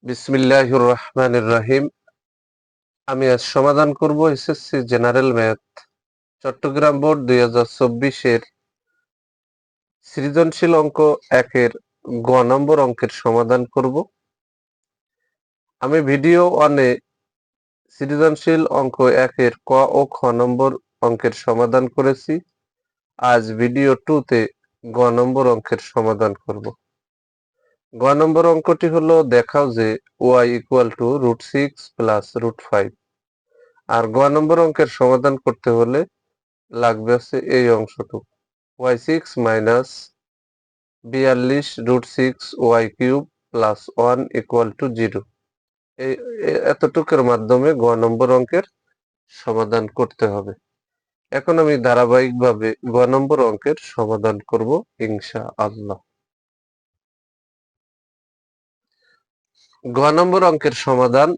বিসমিল্লাহির রহমানির রহিম। আমি আজ সমাধান করব SSC general math Chattogram board 2024-এর সৃজনশীল অঙ্ক 1-এর গ নম্বর অঙ্কের সমাধান করব। আমি ভিডিও 1-এ সৃজনশীল অঙ্ক 1-এর ক ও খ নম্বর অঙ্কের সমাধান করেছি। আজ ভিডিও 2-তে গ নম্বর অঙ্কের সমাধান করব। গ নম্বর অঙ্কটি হলো, দেখাও যে y = √6 + √5। আর গ নম্বর অঙ্কের সমাধান করতে হলে লাগবে আছে এই অংশটুকু, y6 - 42 √6y³ + 1 = 0। এতটুকুর মাধ্যমে গ নম্বর অঙ্কের সমাধান করতে হবে। এখন আমি ধারাবাহিকভাবে গ নম্বর অঙ্কের সমাধান করব ইনশাআল্লাহ। গ নম্বর অঙ্কের সমাধান।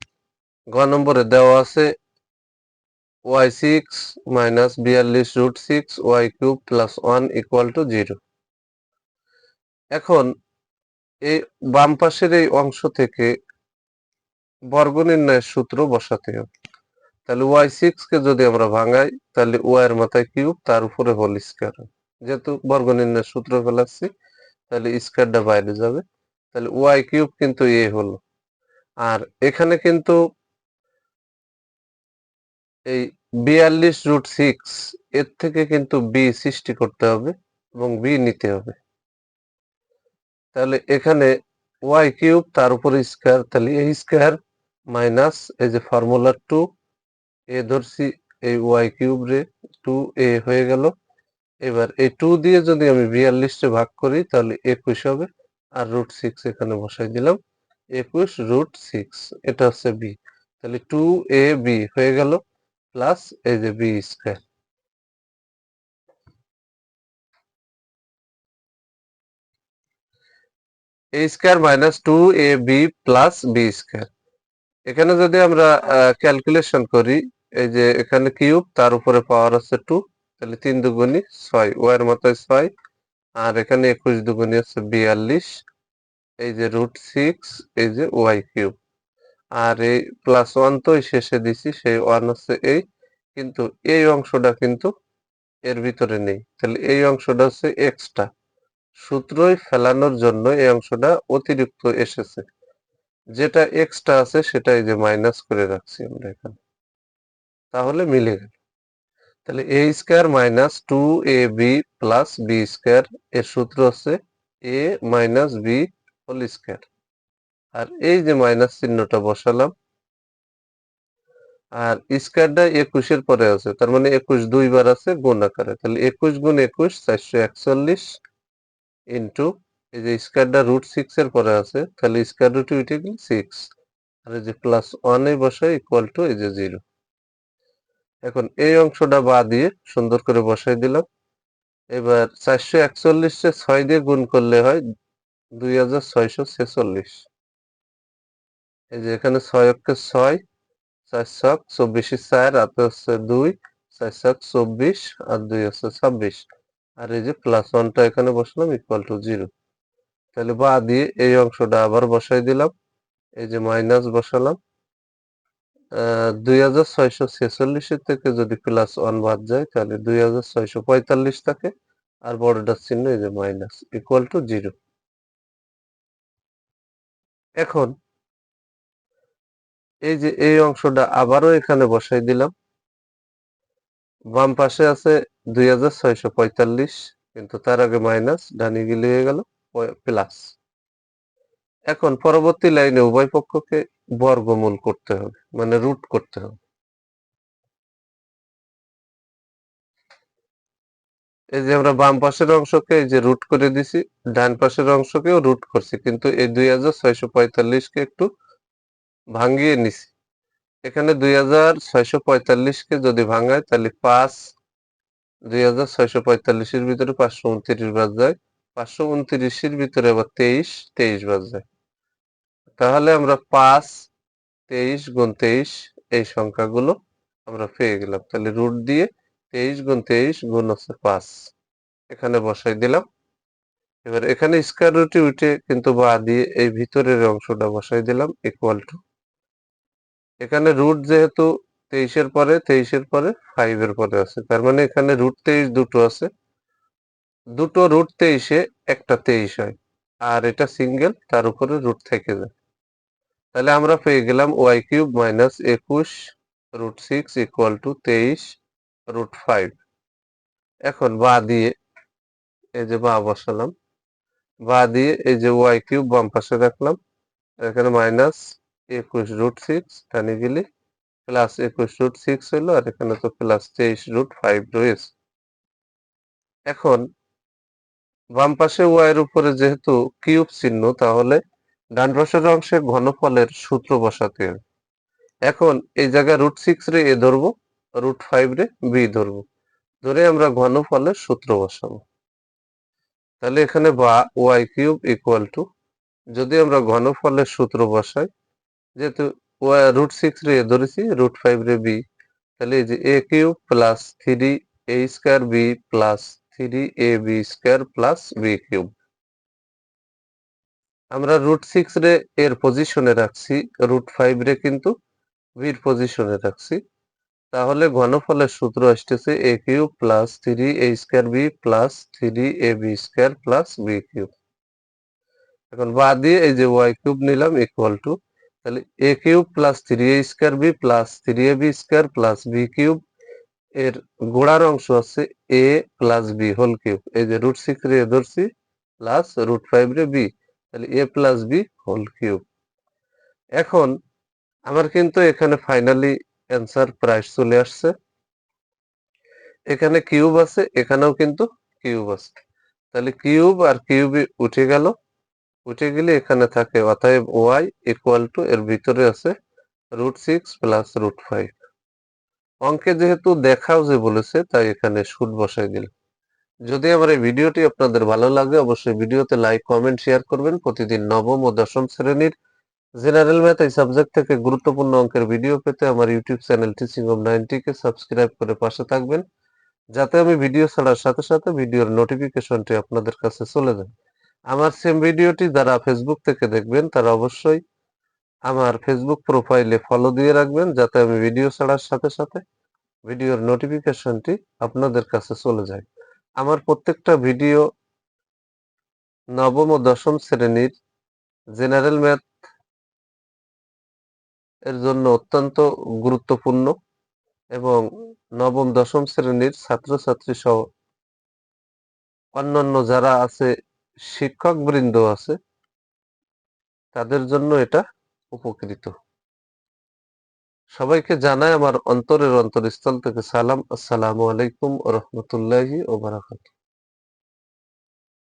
গ নম্বরে দেওয়া আছে y6 - 42 √6y³ + 1 = 0। এখন এই বাম পাশের এই অংশ থেকে বর্গ নির্ণয়ের সূত্র বসাতে হবে। তাহলে y6 কে যদি আমরা ভাঙাই, তাহলে y এর মাথায় কিউব, তার উপরে হোল স্কয়ার। যেহেতু বর্গ নির্ণয়ের সূত্র ফেলাচ্ছি, তাহলে স্কয়ারটা বাইরে যাবে। তাহলে y³ কিন্তু a হলো। আর এখানে কিন্তু এই 42 √6 এর থেকে কিন্তু b সৃষ্টি করতে হবে এবং b নিতে হবে। তাহলে এখানে y³ তার উপরে স্কয়ার, তাহলে a স্কয়ার মাইনাস এই যে ফর্মুলা 2 a ধরছি, এই y³ রে 2a হয়ে গেল। এবার এই 2 দিয়ে যদি আমি 42 কে ভাগ করি, তাহলে 21 হবে। আর √6 এখানে বসাই দিলাম, 21 √6, এটা হচ্ছে b। তাহলে 2ab হয়ে গেল, প্লাস এই যে b square. a square minus 2ab plus b square. এখানে যদি আমরা ক্যালকুলেশন করি, এই যে এখানে কিউব, তার উপরে পাওয়ার আছে 2, তাহলে 3 দুগুণী 6, y এর মাথায় 6। আর এখানে 21 দুগুণী হচ্ছে 42, এই যে √6, এই যে y³। আর এই +1 তো শেষে দিছি, সেই 1 হচ্ছে এই, কিন্তু এই অংশটা কিন্তু এর ভিতরে নেই। তাহলে এই অংশটা হচ্ছে এক্সট্রা, সূত্রই ফেলানোর জন্য এই অংশটা অতিরিক্ত এসেছে। যেটা এক্সট্রা আছে সেটা এই যে মাইনাস করে রাখছি আমরা এখানে, তাহলে মিলে গেল। তাহলে a square minus 2ab plus b square, এর সূত্র হচ্ছে a minus b whole square. আর এই যে মাইনাস চিহ্নটা বসালাম, আর স্কয়ারটা 21 এর পরে আছে, তার মানে 21 দুইবার আছে গুণ আকারে। তাহলে 21 গুণ 21 441 ইন্টু এই যে স্কয়ারটা √6 এর পরে আছে, তাহলে স্কয়ার রুট উঠে গেল 6। আর এই যে +1 এ বসাই ইকুয়াল টু এই যে 0। এখন এই অংশটা বাদ দিয়ে সুন্দর করে বসাই দিলাম। এবার 441 কে 6 দিয়ে গুণ করলে হয় 2646। এই যে এখানে 6 অক্ষে 6, 4 ছক 24, 4 হাতে হচ্ছে 2, 4 ছক 24 আর 2 হচ্ছে 26। আর এই যে +1টা এখানে বসলাম ইকুয়াল টু 0। তাহলে বা দিয়ে এই অংশটা আবার বসাই দিলাম, এই যে মাইনাস বসালাম। 2646 এর থেকে যদি +1 বাদ যায়, তাহলে 2645 থাকে। আর বড়টার চিহ্ন এই যে মাইনাস ইকুয়াল টু 0। এখন এই যে এই অংশটা আবারও এখানে বসাই দিলাম। বাম পাশে আছে 2645, কিন্তু তার আগে মাইনাস, ডানে গেলে হয়ে গেল প্লাস। এখন পরবর্তী লাইনে উভয় পক্ষকে বর্গমূল করতে হবে, মানে রুট করতে হবে। এই যে আমরা বাম পাশের অংশকে এই যে রুট করে দিছি, ডান পাশের অংশকেও রুট করছি, কিন্তু এই 2645 কে একটু ভাঙিয়ে নিছি। এখানে 2645 কে যদি ভাঙায়, তাহলে 5, 2645 এর ভিতরে 529 বাদ যায়, 529 এর ভিতরে আবার 23 বাদ যায়। তাহলে আমরা 5, 23 গুণ 23 এই সংখ্যাগুলো আমরা পেয়ে গেলাম। তাহলে রুট দিয়ে 23 গুণ 23 গুণ হচ্ছে 5, এখানে বসাই দিলাম। এবার এখানে স্কয়ার রুটে উঠে কিন্তু বা দিয়ে এই ভিতরের অংশটা বসাই দিলাম ইকুয়াল টু, এখানে রুট যেহেতু 23 এর পরে 5 এর পরে আছে, তার মানে এখানে রুট 23 দুটো আছে, দুটো রুট 23 একটা 23 হয়, আর এটা সিঙ্গেল, তার উপরে রুট থেকে যায়। তাহলে আমরা পেয়ে গেলাম Y cube minus 21 root 6 equal to 23 root 5। এখন বা দিয়ে এই যে বা বসালাম, বা দিয়ে এই যে ওয়াই কিউব বাম পাশে রাখলাম, এখানে মাইনাস 21 রুট 6 টানি গেলে প্লাস 21 রুট 6 হইলো, আর এখানে তো প্লাস 23 রুট 5 রয়েছে। এখন বাম পাশে ওয়াই এর উপরে যেহেতু কিউব চিহ্ন, তাহলে ডান পাশের অংশে ঘনফলের সূত্র বসাতে হবে। এখন এই জায়গায় রুট 6 রে এ ধরবো, রুট 5 রে বি ধরবো, ধরে আমরা ঘনফলের সূত্র বসাবো। তাহলে এখানে বা ওয়াই কিউব ইকুয়াল টু, যদি আমরা ঘনফলের সূত্র বসাই, যেহেতু রুট 6 রে এ ধরেছি, রুট 5 রে বি, তাহলে এই যে A cube plus 3 A square B plus 3 A B square plus B cube. আমরা রুট 6 রে এর পজিশনে রাখছি, রুট 5 রে কিন্তু বির পজিশনে রাখছি। তাহলে ঘনফলের সূত্র আসতেছে A cube plus 3 A square B plus 3 A B square plus B cube. এখন বা দিয়ে এই যে ওয়াই কিউব নিলাম ইকুয়াল টু, তাহলে A cube plus 3 A square B plus 3 A B square plus B cube, এর গোড়ার অংশ আছে A plus B whole cube, এই যে রুট 6 রে ধরছি প্লাস রুট 5 রে বি, তাহলে এ প্লাস বি হোল কিউব। এখন আমার কিন্তু এখানে ফাইনালি অ্যান্সার প্রাইস চলে আসছে। এখানে কিউব আছে, এখানেও কিন্তু কিউব আছে, তাহলে কিউব আর কিউব উঠে গেল, উঠে গেলে এখানে থাকে, অতএব ওয়াই ইকুয়াল টু এর ভিতরে আছে রুট 6 প্লাস রুট 5। অঙ্কে যেহেতু দেখাও যে বলেছে, তাই এখানে শুট বসাই দিল। যদি আমার এই ভিডিওটি আপনাদের ভালো লাগে, অবশ্যই ভিডিওতে লাইক কমেন্ট শেয়ার করবেন। প্রতিদিন নবম ও দশম শ্রেণীর জেনারেল ম্যাথ এই সাবজেক্ট থেকে গুরুত্বপূর্ণ অঙ্কের ভিডিও পেতে আমার YouTube channel teaching of 90 K subscribe করে পাশে থাকবেন, যাতে আমি ভিডিও ছাড়ার সাথে সাথে ভিডিওর নোটিফিকেশনটি আপনাদের কাছে চলে যায়। আমার সেম ভিডিওটি যারা ফেসবুক থেকে দেখবেন, তারা অবশ্যই আমার ফেসবুক প্রোফাইলে ফলো দিয়ে রাখবেন, যাতে আমি ভিডিও ছাড়ার সাথে সাথে ভিডিওর নোটিফিকেশনটি আপনাদের কাছে চলে যায়। আমার প্রত্যেকটা ভিডিও নবম ও দশম শ্রেণীর জেনারেল ম্যাথ এর জন্য অত্যন্ত গুরুত্বপূর্ণ, এবং নবম দশম শ্রেণীর ছাত্রছাত্রী সহ অন্যান্য যারা আছে, শিক্ষকবৃন্দ আছে, তাদের জন্য এটা উপকৃত। সবাইকে জানাই আমার অন্তরের অন্তরস্থল থেকে সালাম। আসসালামু আলাইকুম ওয়া রাহমাতুল্লাহি ওয়া বারাকাতুহু।